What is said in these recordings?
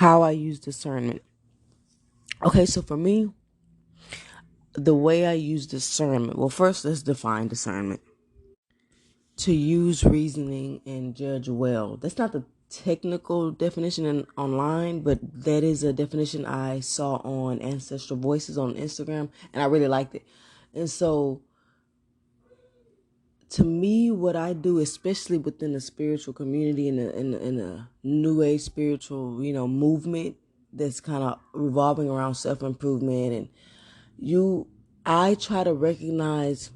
How I use discernment. Okay, so for me, the way I use discernment, well, first let's define discernment. To use reasoning and judge well. That's not the technical definition online, but that is a definition I saw on Ancestral Voices on Instagram, and I really liked it. And so, to me, what I do, especially within the spiritual community and in a new age spiritual, movement that's kind of revolving around self improvement, and I try to recognize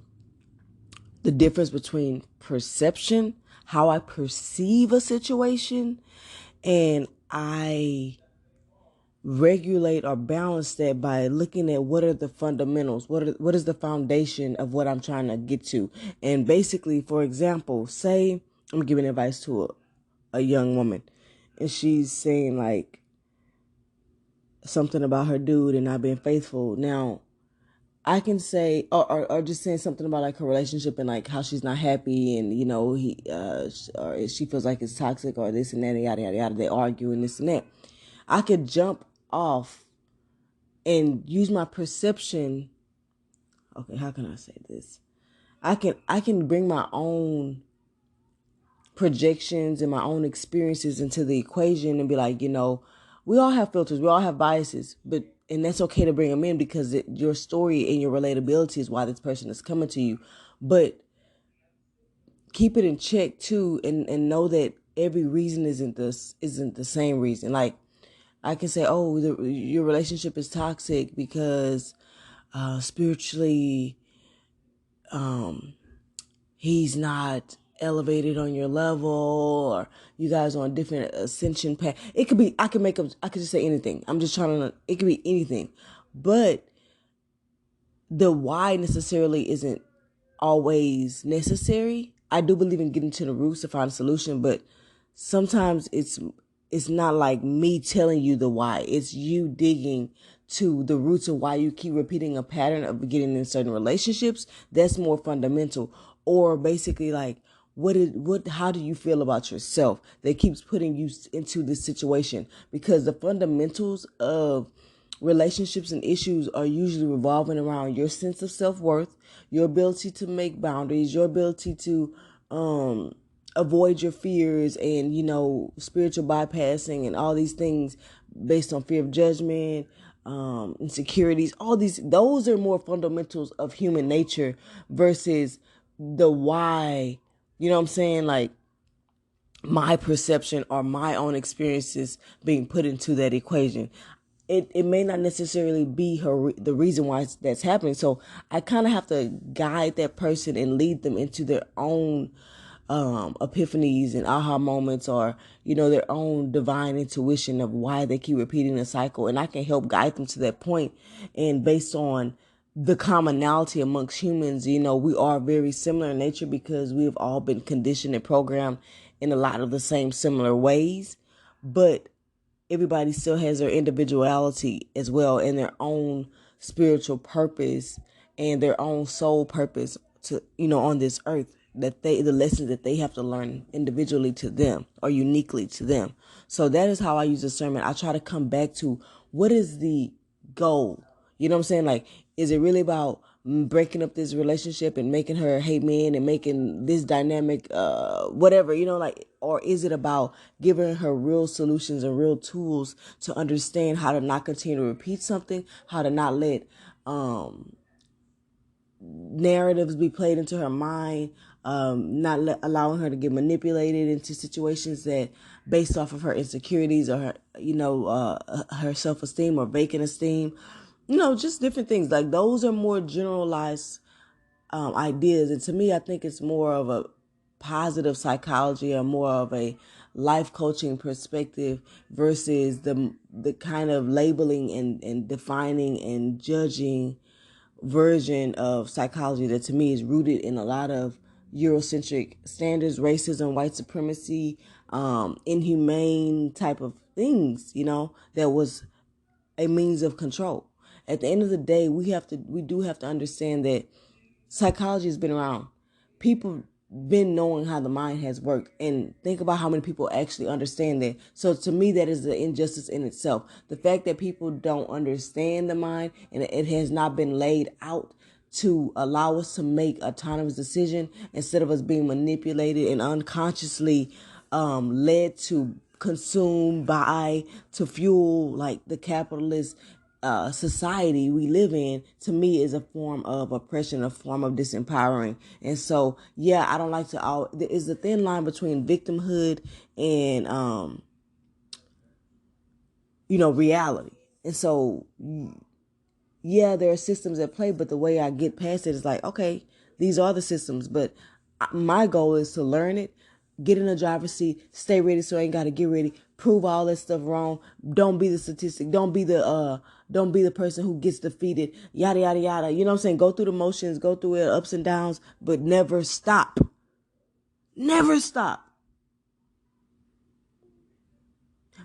the difference between perception, how I perceive a situation, and I regulate or balance that by looking at what are the fundamentals, what is the foundation of what I'm trying to get to. And basically, for example, say I'm giving advice to a young woman, and she's saying like something about her dude and not being faithful. Now, I can say, or just saying something about like her relationship and like how she's not happy, and or she feels like it's toxic or this and that, and yada yada yada. They argue and this and that. I could jump off and use my perception. Okay, how can I say this? I can bring my own projections and my own experiences into the equation and be like, we all have filters, we all have biases, and that's okay to bring them in because your story and your relatability is why this person is coming to you. But keep it in check too, and know that every reason isn't the same reason. Like I can say, oh, your relationship is toxic because spiritually, he's not elevated on your level, or you guys on a different ascension path. It could be, I could just say anything. I'm just trying to, it could be anything. But the why necessarily isn't always necessary. I do believe in getting to the roots to find a solution, but sometimes it's not like me telling you the why. It's you digging to the roots of why you keep repeating a pattern of getting in certain relationships. That's more fundamental. Or basically like, how do you feel about yourself that keeps putting you into this situation? Because the fundamentals of relationships and issues are usually revolving around your sense of self-worth, your ability to make boundaries, your ability to avoid your fears, and spiritual bypassing and all these things based on fear of judgment, insecurities. All those are more fundamentals of human nature versus the why. You know what I'm saying? Like my perception or my own experiences being put into that equation. It may not necessarily be the reason why that's happening. So I kind of have to guide that person and lead them into their own epiphanies and aha moments, or their own divine intuition of why they keep repeating the cycle. And I can help guide them to that point. And based on the commonality amongst humans, we are very similar in nature because we have all been conditioned and programmed in a lot of the same similar ways. But everybody still has their individuality as well, and their own spiritual purpose and their own soul purpose to on this earth, that the lessons that they have to learn individually to them or uniquely to them. So that is how I use discernment. I try to come back to what is the goal. You know what I'm saying? Like, is it really about breaking up this relationship and making her hate men and making this dynamic, whatever, like, or is it about giving her real solutions and real tools to understand how to not continue to repeat something, how to not let, narratives be played into her mind, allowing her to get manipulated into situations that based off of her insecurities or her, her self-esteem or vacant esteem, just different things. Like those are more generalized ideas. And to me, I think it's more of a positive psychology or more of a life coaching perspective versus the kind of labeling and defining and judging version of psychology that to me is rooted in a lot of Eurocentric standards, racism, white supremacy, inhumane type of things, that was a means of control. At the end of the day, we do have to understand that psychology has been around. People been knowing how the mind has worked, and think about how many people actually understand that. So to me, that is the injustice in itself. The fact that people don't understand the mind and it has not been laid out to allow us to make autonomous decision, instead of us being manipulated and unconsciously led to consume, buy, to fuel like the capitalist society we live in. To me, is a form of oppression, a form of disempowering. And so, yeah, I don't like to. There is a thin line between victimhood and reality. And so, yeah, there are systems at play, but the way I get past it is like, okay, these are the systems, but my goal is to learn it, get in the driver's seat, stay ready so I ain't got to get ready, prove all that stuff wrong. Don't be the statistic. Don't be the person who gets defeated, yada, yada, yada. You know what I'm saying? Go through the motions, go through it, ups and downs, but never stop. Never stop.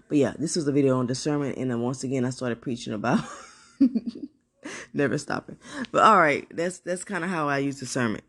But yeah, this was a video on discernment. And then once again, I started preaching about never stopping. But all right, that's kind of how I use discernment.